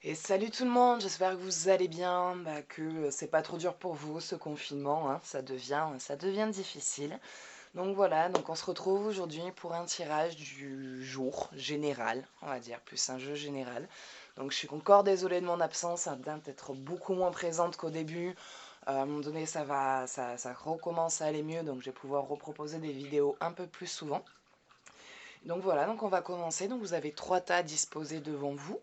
Et salut tout le monde, j'espère que vous allez bien, que c'est pas trop dur pour vous ce confinement, hein, ça devient difficile. Donc voilà, donc on se retrouve aujourd'hui pour un tirage du jour général, on va dire, plus un jeu général. Donc je suis encore désolée de mon absence, ça vient d'être beaucoup moins présente qu'au début. À un moment donné, ça recommence à aller mieux, donc je vais pouvoir reproposer des vidéos un peu plus souvent. Donc voilà, donc on va commencer. Donc vous avez trois tas disposés devant vous.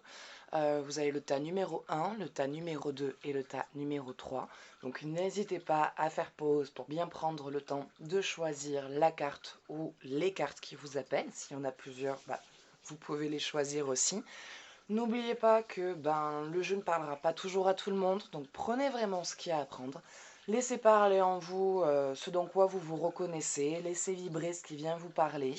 Vous avez le tas numéro 1, le tas numéro 2 et le tas numéro 3. Donc n'hésitez pas à faire pause pour bien prendre le temps de choisir la carte ou les cartes qui vous appellent. S'il y en a plusieurs, vous pouvez les choisir aussi. N'oubliez pas que le jeu ne parlera pas toujours à tout le monde, donc prenez vraiment ce qu'il y a à prendre. Laissez parler en vous ce dans quoi vous vous reconnaissez, laissez vibrer ce qui vient vous parler.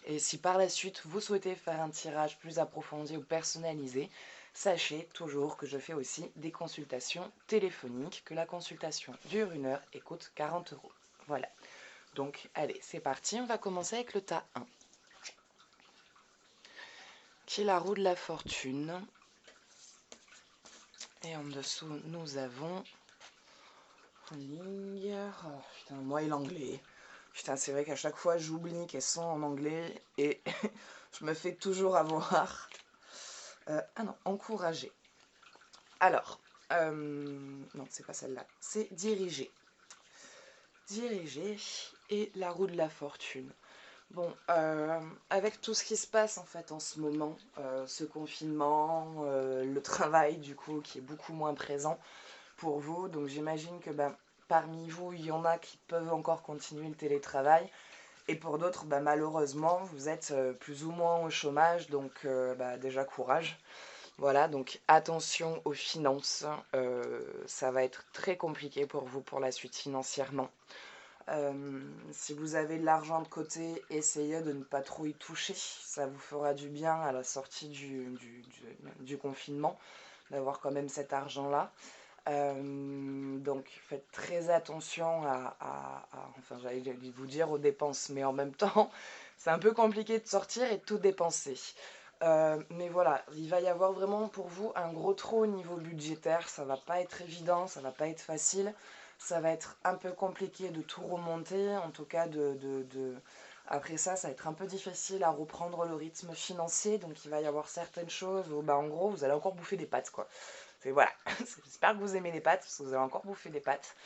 Et si par la suite vous souhaitez faire un tirage plus approfondi ou personnalisé, sachez toujours que je fais aussi des consultations téléphoniques, que la consultation dure 1 heure et coûte 40 €. Voilà. Donc allez, c'est parti, on va commencer avec le tas 1, qui est la roue de la fortune. Et en dessous, nous avons en ligne. Oh, putain, moi et l'anglais. Putain, c'est vrai qu'à chaque fois, j'oublie qu'elles sont en anglais et je me fais toujours avoir. Ah non, encourager. Alors, non, c'est pas celle-là. C'est diriger. Diriger et la roue de la fortune. Bon, avec tout ce qui se passe en fait en ce moment, ce confinement, le travail du coup qui est beaucoup moins présent pour vous, donc j'imagine que parmi vous, il y en a qui peuvent encore continuer le télétravail, et pour d'autres, malheureusement, vous êtes plus ou moins au chômage, donc déjà courage. Voilà, donc attention aux finances, ça va être très compliqué pour vous pour la suite financièrement. Si vous avez de l'argent de côté, essayez de ne pas trop y toucher, ça vous fera du bien à la sortie du confinement, d'avoir quand même cet argent-là. Donc faites très attention enfin j'allais vous dire aux dépenses, mais en même temps c'est un peu compliqué de sortir et de tout dépenser. Mais voilà, il va y avoir vraiment pour vous un gros trou au niveau budgétaire, ça va pas être évident, ça va pas être facile, ça va être un peu compliqué de tout remonter, en tout cas après ça, ça va être un peu difficile à reprendre le rythme financier, donc il va y avoir certaines choses où en gros vous allez encore bouffer des pâtes quoi. Voilà, j'espère que vous aimez les pâtes, parce que vous allez encore bouffer des pâtes.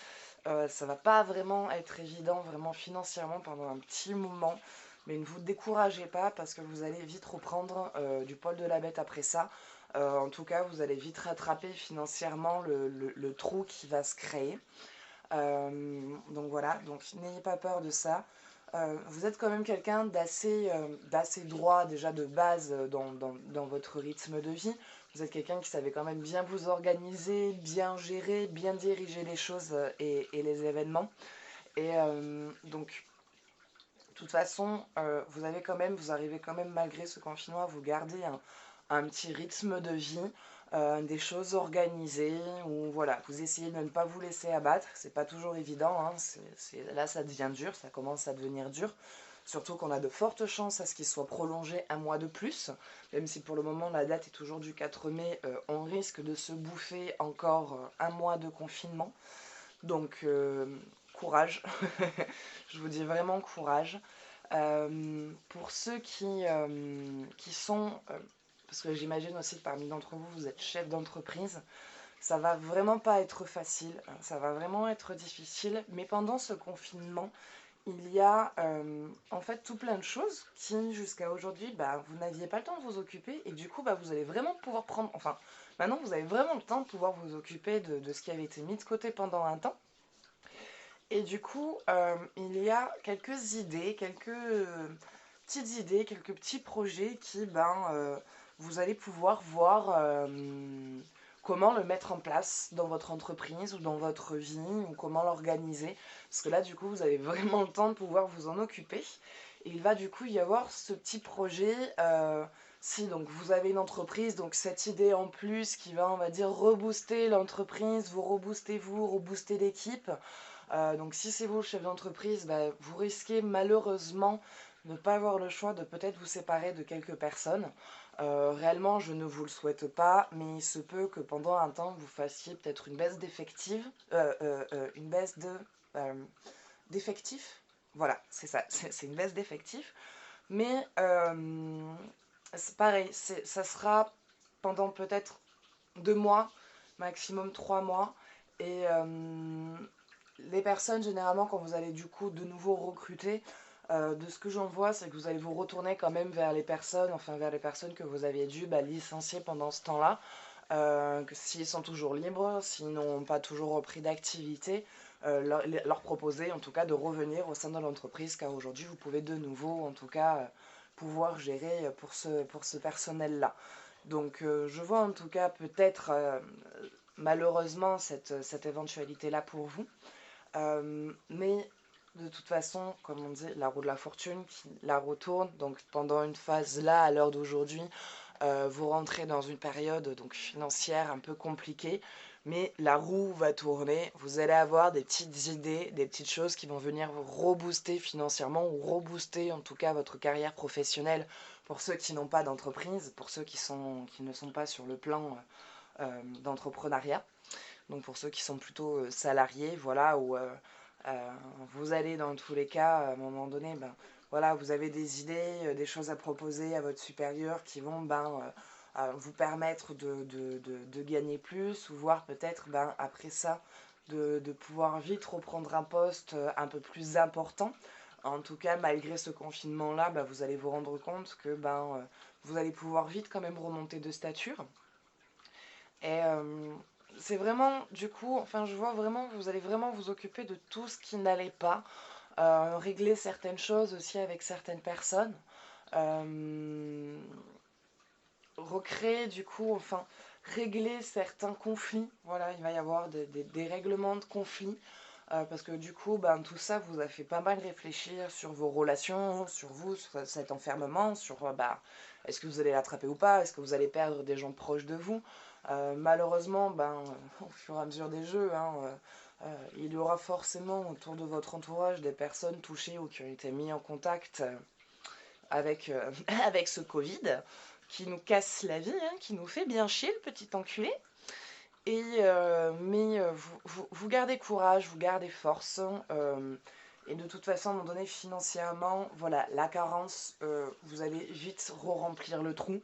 Ça va pas vraiment être évident, vraiment financièrement, pendant un petit moment. Mais ne vous découragez pas, parce que vous allez vite reprendre du poil de la bête après ça. En tout cas, vous allez vite rattraper financièrement le trou qui va se créer. Donc voilà, donc n'ayez pas peur de ça. Vous êtes quand même quelqu'un d'assez droit déjà de base dans votre rythme de vie. Vous êtes quelqu'un qui savait quand même bien vous organiser, bien gérer, bien diriger les choses et les événements. Et donc, de toute façon, vous arrivez quand même malgré ce confinement à vous garder un petit rythme de vie, des choses organisées, où voilà, vous essayez de ne pas vous laisser abattre. C'est pas toujours évident, hein, là ça devient dur, ça commence à devenir dur. Surtout qu'on a de fortes chances à ce qu'il soit prolongé un mois de plus, même si pour le moment la date est toujours du 4 mai, on risque de se bouffer encore un mois de confinement. Donc courage, je vous dis vraiment courage. Pour ceux qui sont, parce que j'imagine aussi que parmi d'entre vous, vous êtes chef d'entreprise, ça va vraiment pas être facile, hein, ça va vraiment être difficile, mais pendant ce confinement, il y a en fait tout plein de choses qui jusqu'à aujourd'hui, vous n'aviez pas le temps de vous occuper, et du coup vous allez vraiment pouvoir prendre, enfin maintenant vous avez vraiment le temps de pouvoir vous occuper de ce qui avait été mis de côté pendant un temps. Et du coup, il y a quelques idées, quelques petites idées, quelques petits projets qui, vous allez pouvoir voir comment le mettre en place dans votre entreprise ou dans votre vie, ou comment l'organiser. Parce que là, du coup, vous avez vraiment le temps de pouvoir vous en occuper. Et il va du coup y avoir ce petit projet, si donc vous avez une entreprise, donc cette idée en plus qui va, on va dire, rebooster l'entreprise, vous rebooster l'équipe. Donc si c'est vous le chef d'entreprise, vous risquez malheureusement de ne pas avoir le choix de peut-être vous séparer de quelques personnes. Réellement, je ne vous le souhaite pas, mais il se peut que pendant un temps, vous fassiez peut-être une baisse d'effectifs, une baisse d'effectifs. Voilà, c'est ça, c'est une baisse d'effectifs. Mais c'est pareil, ça sera pendant peut-être 2 mois, maximum 3 mois. Et les personnes, généralement, quand vous allez du coup de nouveau recruter, de ce que j'en vois, c'est que vous allez vous retourner quand même vers les personnes, enfin vers les personnes que vous aviez dû licencier pendant ce temps-là, que s'ils sont toujours libres, s'ils n'ont pas toujours repris d'activité, leur proposer en tout cas de revenir au sein de l'entreprise, car aujourd'hui vous pouvez de nouveau en tout cas pouvoir gérer pour ce personnel-là. Donc je vois en tout cas peut-être malheureusement cette éventualité-là pour vous. Mais de toute façon, comme on dit, la roue de la fortune qui la retourne. Donc pendant une phase là, à l'heure d'aujourd'hui, vous rentrez dans une période donc financière un peu compliquée, mais la roue va tourner. Vous allez avoir des petites idées, des petites choses qui vont venir vous rebooster financièrement ou rebooster en tout cas votre carrière professionnelle pour ceux qui n'ont pas d'entreprise, pour ceux qui ne sont pas sur le plan d'entrepreneuriat. Donc pour ceux qui sont plutôt salariés, voilà, où vous allez dans tous les cas, à un moment donné, voilà, vous avez des idées, des choses à proposer à votre supérieur qui vont vous permettre de gagner plus, ou voire peut-être après ça, de pouvoir vite reprendre un poste un peu plus important. En tout cas, malgré ce confinement-là, vous allez vous rendre compte que vous allez pouvoir vite quand même remonter de stature. Et c'est vraiment, du coup, enfin je vois vraiment, vous allez vraiment vous occuper de tout ce qui n'allait pas, régler certaines choses aussi avec certaines personnes, euh, recréer du coup, enfin régler certains conflits, voilà, il va y avoir des règlements de conflits, parce que du coup, tout ça vous a fait pas mal réfléchir sur vos relations, sur vous, sur cet enfermement, sur est-ce que vous allez l'attraper ou pas, est-ce que vous allez perdre des gens proches de vous. Malheureusement, au fur et à mesure des jeux, il y aura forcément autour de votre entourage des personnes touchées ou qui ont été mis en contact avec, avec ce Covid, qui nous casse la vie, qui nous fait bien chier, le petit enculé. Et, mais vous gardez courage, vous gardez force. Et de toute façon, à un moment donné, financièrement, voilà, la carence, vous allez vite re-remplir le trou.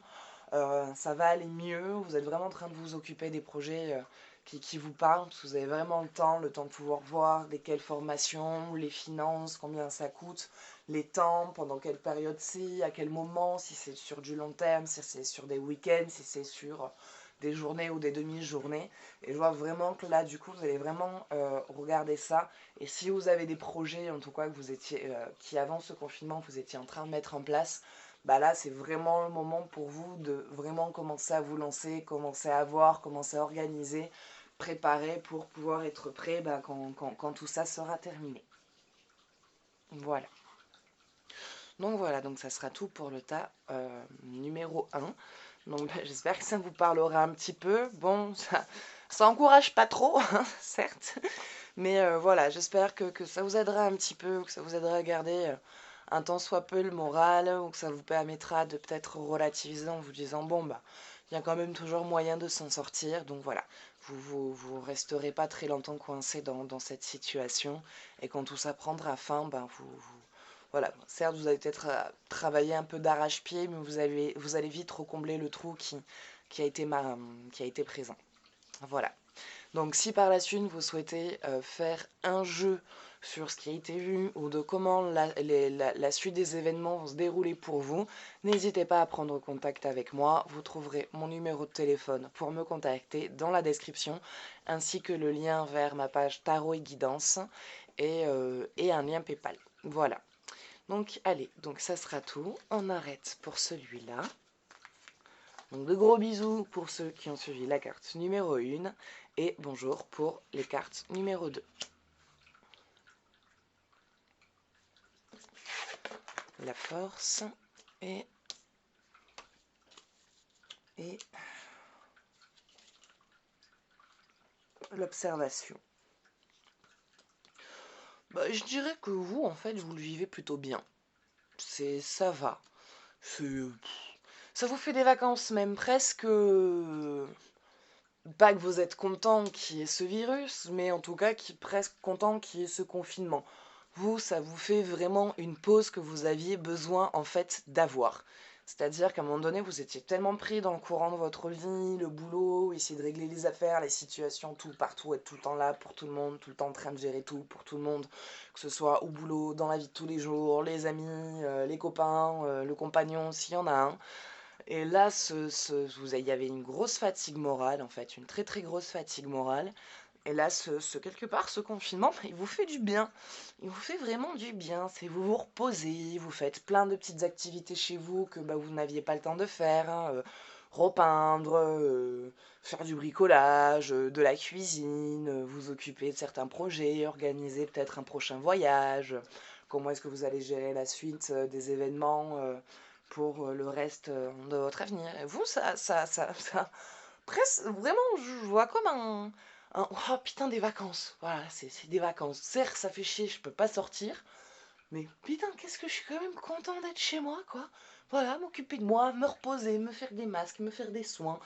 Ça va aller mieux. Vous êtes vraiment en train de vous occuper des projets qui vous parlent, parce que vous avez vraiment le temps de pouvoir voir lesquelles formations, les finances, combien ça coûte, les temps, pendant quelle période c'est, à quel moment, si c'est sur du long terme, si c'est sur des week-ends, si c'est sur des journées ou des demi-journées. Et je vois vraiment que là, du coup, vous allez vraiment regarder ça. Et si vous avez des projets, en tout cas, que vous étiez, qui avant ce confinement, vous étiez en train de mettre en place, là, c'est vraiment le moment pour vous de vraiment commencer à vous lancer, commencer à voir, commencer à organiser, préparer pour pouvoir être prêt quand tout ça sera terminé. Voilà. Donc voilà, donc ça sera tout pour le tas numéro 1. Donc j'espère que ça vous parlera un petit peu. Bon, ça encourage pas trop, certes. Mais voilà, j'espère que ça vous aidera un petit peu, que ça vous aidera à garder un tant soit peu le moral, ou que ça vous permettra de peut-être relativiser en vous disant, il y a quand même toujours moyen de s'en sortir. Donc voilà, vous resterez pas très longtemps coincé dans cette situation. Et quand tout ça prendra fin, voilà, certes, vous allez peut-être travailler un peu d'arrache-pied, mais vous allez vite recombler le trou qui a été présent. Voilà. Donc si par la suite vous souhaitez faire un jeu sur ce qui a été vu ou de comment la suite des événements vont se dérouler pour vous, n'hésitez pas à prendre contact avec moi. Vous trouverez mon numéro de téléphone pour me contacter dans la description, ainsi que le lien vers ma page Tarot et Guidance et un lien PayPal. Voilà. Donc allez, donc ça sera tout. On arrête pour celui-là. Donc de gros bisous pour ceux qui ont suivi la carte numéro 1 et bonjour pour les cartes numéro 2. La force et l'observation. Je dirais que vous, en fait, vous le vivez plutôt bien. Ça va. Ça vous fait des vacances même presque... Pas que vous êtes content qu'il y ait ce virus, mais en tout cas presque content qu'il y ait ce confinement. Vous, ça vous fait vraiment une pause que vous aviez besoin en fait d'avoir. C'est-à-dire qu'à un moment donné, vous étiez tellement pris dans le courant de votre vie, le boulot, essayer de régler les affaires, les situations, tout, partout, être tout le temps là pour tout le monde, tout le temps en train de gérer tout pour tout le monde, que ce soit au boulot, dans la vie de tous les jours, les amis, les copains, le compagnon, s'il y en a un. Et là, il y avait une grosse fatigue morale, en fait, une très très grosse fatigue morale. Et là, quelque part, ce confinement, il vous fait du bien. Il vous fait vraiment du bien. C'est vous vous reposez, vous faites plein de petites activités chez vous que vous n'aviez pas le temps de faire, hein, repeindre, faire du bricolage, de la cuisine, vous occuper de certains projets, organiser peut-être un prochain voyage. Comment est-ce que vous allez gérer la suite des événements pour le reste de votre avenir. Et vous, ça presque, vraiment, je vois comme oh putain, des vacances. Voilà, c'est des vacances. Certes, ça fait chier, je peux pas sortir, mais putain, qu'est-ce que je suis quand même content d'être chez moi, quoi. Voilà, m'occuper de moi, me reposer, me faire des masques, me faire des soins,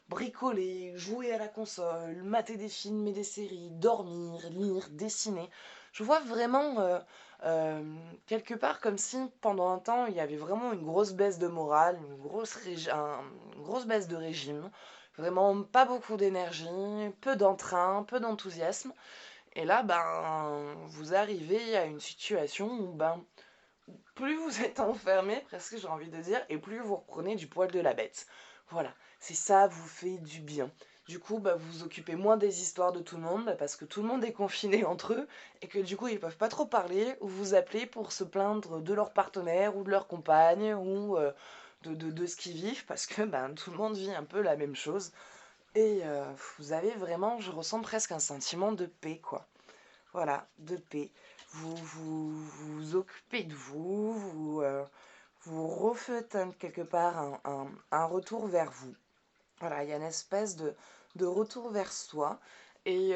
bricoler, jouer à la console, mater des films et des séries, dormir, lire, dessiner. Je vois vraiment quelque part comme si pendant un temps il y avait vraiment une grosse baisse de morale, une grosse baisse de régime, vraiment pas beaucoup d'énergie, peu d'entrain, peu d'enthousiasme. Et là, vous arrivez à une situation où plus vous êtes enfermé, presque j'ai envie de dire, et plus vous reprenez du poil de la bête. Voilà, c'est ça vous fait du bien. Du coup, vous vous occupez moins des histoires de tout le monde, parce que tout le monde est confiné entre eux, et que du coup, ils peuvent pas trop parler, ou vous appeler pour se plaindre de leur partenaire, ou de leur compagne, ou de ce qu'ils vivent, parce que tout le monde vit un peu la même chose. Et vous avez vraiment, je ressens presque un sentiment de paix, quoi. Voilà, de paix. Vous occupez de vous refaites quelque part un retour vers vous. Voilà, il y a une espèce de retour vers soi. Et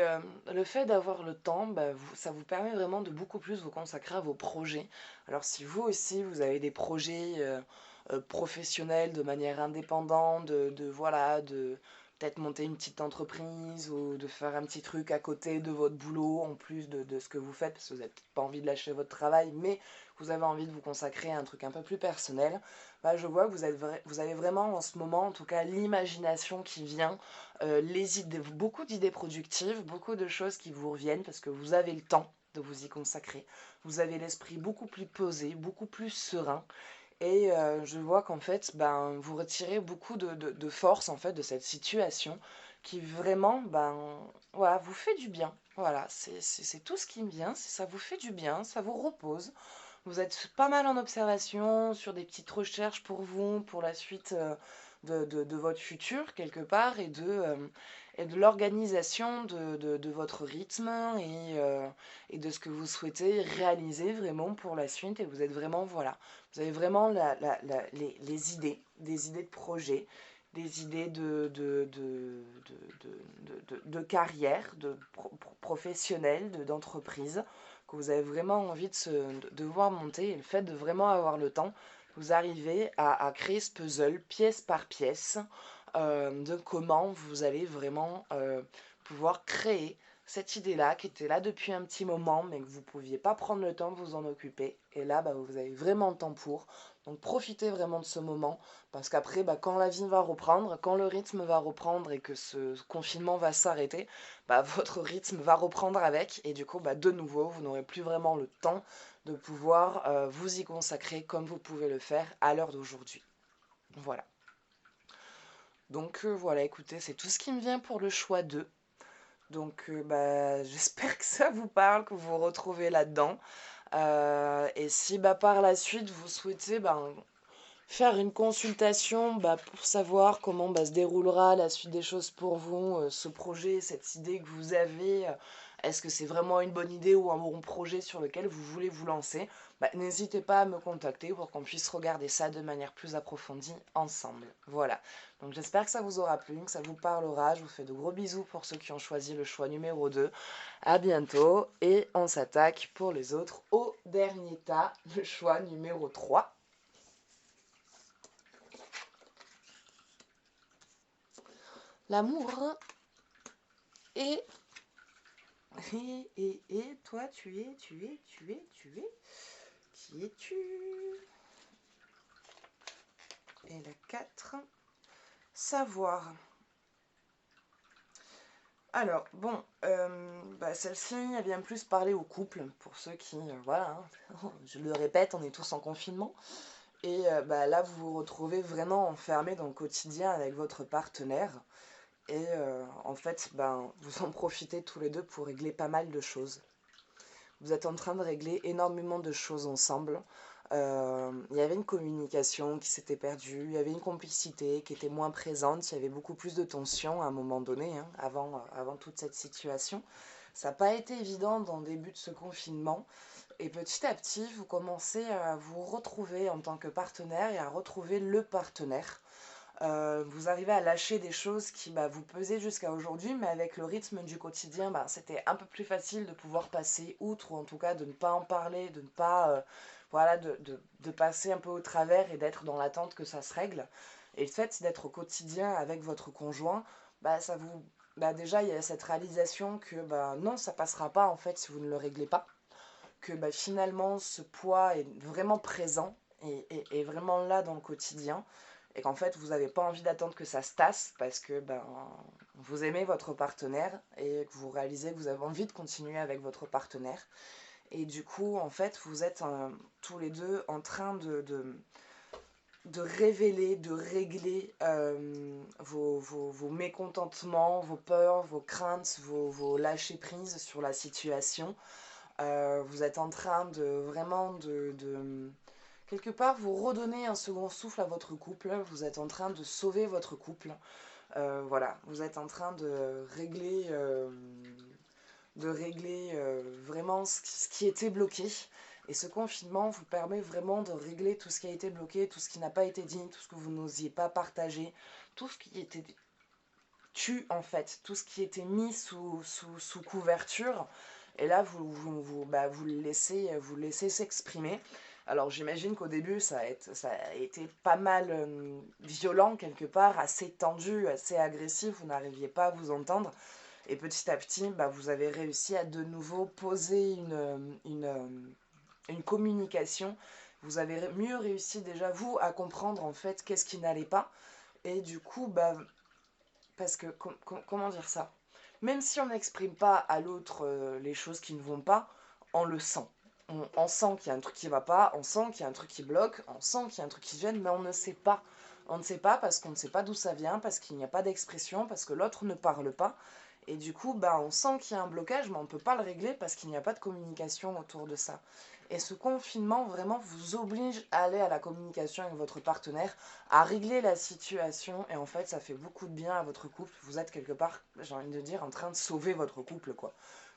le fait d'avoir le temps, ça vous permet vraiment de beaucoup plus vous consacrer à vos projets. Alors si vous aussi, vous avez des projets professionnels de manière indépendante, voilà, de peut-être monter une petite entreprise ou de faire un petit truc à côté de votre boulot, en plus de ce que vous faites, parce que vous n'avez pas envie de lâcher votre travail, mais vous avez envie de vous consacrer à un truc un peu plus personnel, je vois que vous avez vraiment en ce moment, en tout cas, l'imagination qui vient, les idées, beaucoup d'idées productives, beaucoup de choses qui vous reviennent parce que vous avez le temps de vous y consacrer. Vous avez l'esprit beaucoup plus posé, beaucoup plus serein. Et je vois qu'en fait, vous retirez beaucoup de force en fait de cette situation qui vraiment, voilà, vous fait du bien. Voilà, c'est tout ce qui me vient, ça vous fait du bien, ça vous repose. Vous êtes pas mal en observation, sur des petites recherches pour vous, pour la suite de votre futur, quelque part, et de l'organisation de votre rythme et de ce que vous souhaitez réaliser vraiment pour la suite. Et vous êtes vraiment, voilà, vous avez vraiment les idées, des idées de projet, des idées de carrière, professionnelle, d'entreprise que vous avez vraiment envie de voir monter, et le fait de vraiment avoir le temps, vous arrivez à créer ce puzzle pièce par pièce de comment vous allez vraiment pouvoir créer cette idée-là qui était là depuis un petit moment mais que vous ne pouviez pas prendre le temps de vous en occuper. Et là, vous avez vraiment le temps pour. Donc profitez vraiment de ce moment parce qu'après, quand la vie va reprendre, quand le rythme va reprendre et que ce confinement va s'arrêter, votre rythme va reprendre avec et du coup, de nouveau, vous n'aurez plus vraiment le temps de pouvoir vous y consacrer comme vous pouvez le faire à l'heure d'aujourd'hui. Voilà. Donc voilà, écoutez, c'est tout ce qui me vient pour le choix 2. Donc j'espère que ça vous parle, que vous vous retrouvez là-dedans. Et si par la suite vous souhaitez faire une consultation pour savoir comment se déroulera la suite des choses pour vous, ce projet, cette idée que vous avez, est-ce que c'est vraiment une bonne idée ou un bon projet sur lequel vous voulez vous lancer, n'hésitez pas à me contacter pour qu'on puisse regarder ça de manière plus approfondie ensemble. Voilà, donc j'espère que ça vous aura plu, que ça vous parlera, je vous fais de gros bisous pour ceux qui ont choisi le choix numéro 2. À bientôt et on s'attaque pour les autres au dernier tas, le choix numéro 3. l'amour. Et toi, tu es. Qui es-tu? Et la 4, savoir. Alors, bon, celle-ci, elle vient plus parler au couple, pour ceux qui, voilà, hein, je le répète, on est tous en confinement. Et là, vous vous retrouvez vraiment enfermé dans le quotidien avec votre partenaire. Et en fait, vous en profitez tous les deux pour régler pas mal de choses. Vous êtes en train de régler énormément de choses ensemble. Il y avait une communication qui s'était perdue, il y avait une complicité qui était moins présente, il y avait beaucoup plus de tension à un moment donné, hein, avant toute cette situation. Ça n'a pas été évident dans le début de ce confinement. Et petit à petit, vous commencez à vous retrouver en tant que partenaire et à retrouver le partenaire. Vous arrivez à lâcher des choses qui vous pesaient jusqu'à aujourd'hui, mais avec le rythme du quotidien, c'était un peu plus facile de pouvoir passer outre, ou en tout cas de ne pas en parler, de ne pas, voilà, de passer un peu au travers et d'être dans l'attente que ça se règle. Et le fait d'être au quotidien avec votre conjoint, ça vous, déjà il y a cette réalisation que non, ça passera pas en fait si vous ne le réglez pas, que finalement ce poids est vraiment présent et vraiment là dans le quotidien, et qu'en fait vous n'avez pas envie d'attendre que ça se tasse parce que vous aimez votre partenaire et que vous réalisez que vous avez envie de continuer avec votre partenaire. Et du coup, en fait, vous êtes tous les deux en train de révéler, de régler vos mécontentements, vos peurs, vos craintes, vos lâcher-prises sur la situation. Vous êtes en train de vraiment quelque part vous redonner un second souffle à votre couple. Vous êtes en train de sauver votre couple. Voilà, vous êtes en train de régler vraiment ce qui était bloqué. Et ce confinement vous permet vraiment de régler tout ce qui a été bloqué, tout ce qui n'a pas été dit, tout ce que vous n'osiez pas partager, tout ce qui était tu en fait, tout ce qui était mis sous couverture. Et là, vous le laissez s'exprimer. Alors j'imagine qu'au début, ça a été pas mal violent quelque part, assez tendu, assez agressif, vous n'arriviez pas à vous entendre. Et petit à petit, vous avez réussi à de nouveau poser une communication. Vous avez mieux réussi déjà, vous, à comprendre en fait qu'est-ce qui n'allait pas. Et du coup, parce que, comment dire ça? Même si on n'exprime pas à l'autre les choses qui ne vont pas, on le sent. On sent qu'il y a un truc qui ne va pas, on sent qu'il y a un truc qui bloque, on sent qu'il y a un truc qui gêne, mais on ne sait pas. On ne sait pas parce qu'on ne sait pas d'où ça vient, parce qu'il n'y a pas d'expression, parce que l'autre ne parle pas. Et du coup, on sent qu'il y a un blocage, mais on ne peut pas le régler parce qu'il n'y a pas de communication autour de ça. Et ce confinement, vraiment, vous oblige à aller à la communication avec votre partenaire, à régler la situation. Et en fait, ça fait beaucoup de bien à votre couple. Vous êtes quelque part, j'ai envie de dire, en train de sauver votre couple, quoi.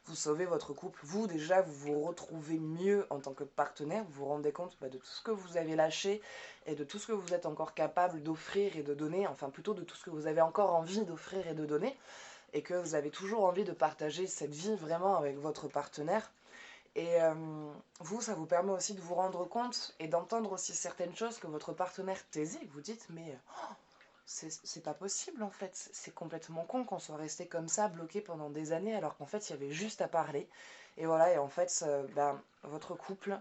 Vous sauvez votre couple. Vous, déjà, vous vous retrouvez mieux en tant que partenaire. Vous vous rendez compte de tout ce que vous avez lâché et de tout ce que vous êtes encore capable d'offrir et de donner. Enfin, plutôt de tout ce que vous avez encore envie d'offrir et de donner. Et que vous avez toujours envie de partager cette vie vraiment avec votre partenaire. Et vous, ça vous permet aussi de vous rendre compte et d'entendre aussi certaines choses que votre partenaire taisait. Vous dites, mais c'est pas possible en fait. C'est complètement con qu'on soit resté comme ça, bloqué pendant des années, alors qu'en fait, il y avait juste à parler. Et voilà, et en fait, votre couple,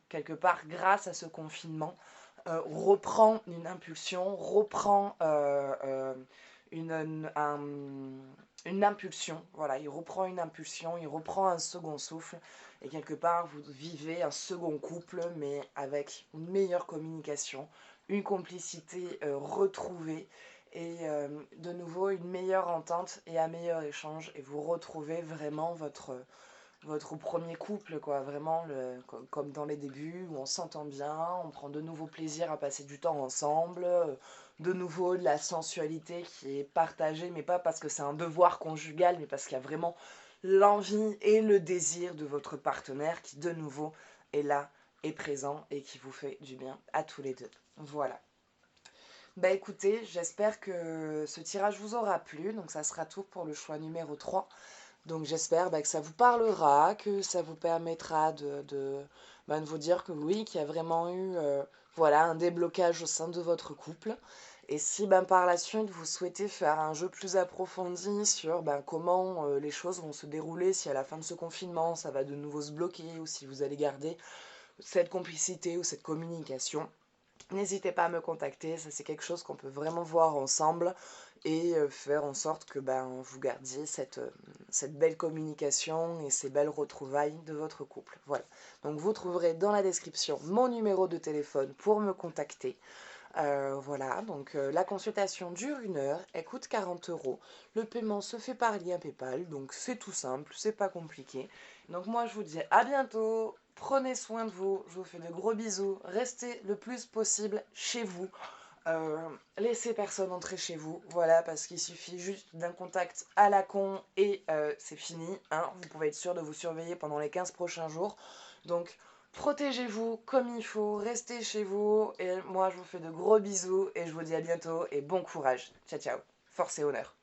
quelque part, grâce à ce confinement, reprend une impulsion, reprend une impulsion. Voilà, il reprend une impulsion, il reprend un second souffle. Et quelque part, vous vivez un second couple, mais avec une meilleure communication, une complicité retrouvée et de nouveau une meilleure entente et un meilleur échange. Et vous retrouvez vraiment votre premier couple, quoi, vraiment comme dans les débuts, où on s'entend bien, on prend de nouveau plaisir à passer du temps ensemble, de nouveau de la sensualité qui est partagée, mais pas parce que c'est un devoir conjugal, mais parce qu'il y a vraiment l'envie et le désir de votre partenaire qui de nouveau est là, est présent et qui vous fait du bien à tous les deux. Voilà. Écoutez, j'espère que ce tirage vous aura plu, donc ça sera tout pour le choix numéro 3. Donc j'espère que ça vous parlera, que ça vous permettra de vous dire que oui, qu'il y a vraiment eu voilà, un déblocage au sein de votre couple. Et si par la suite vous souhaitez faire un jeu plus approfondi sur comment les choses vont se dérouler, si à la fin de ce confinement ça va de nouveau se bloquer ou si vous allez garder cette complicité ou cette communication, n'hésitez pas à me contacter, ça c'est quelque chose qu'on peut vraiment voir ensemble et faire en sorte que vous gardiez cette belle communication et ces belles retrouvailles de votre couple. Voilà, donc vous trouverez dans la description mon numéro de téléphone pour me contacter. Voilà, donc la consultation dure 1 heure, elle coûte 40 euros. Le paiement se fait par lien PayPal, donc c'est tout simple, c'est pas compliqué. Donc moi je vous dis à bientôt, prenez soin de vous, je vous fais de gros bisous, restez le plus possible chez vous. Laissez personne entrer chez vous, voilà, parce qu'il suffit juste d'un contact à la con et c'est fini, hein. Vous pouvez être sûr de vous surveiller pendant les 15 prochains jours. Donc protégez-vous comme il faut, restez chez vous et moi je vous fais de gros bisous et je vous dis à bientôt et bon courage. Ciao ciao, force et honneur.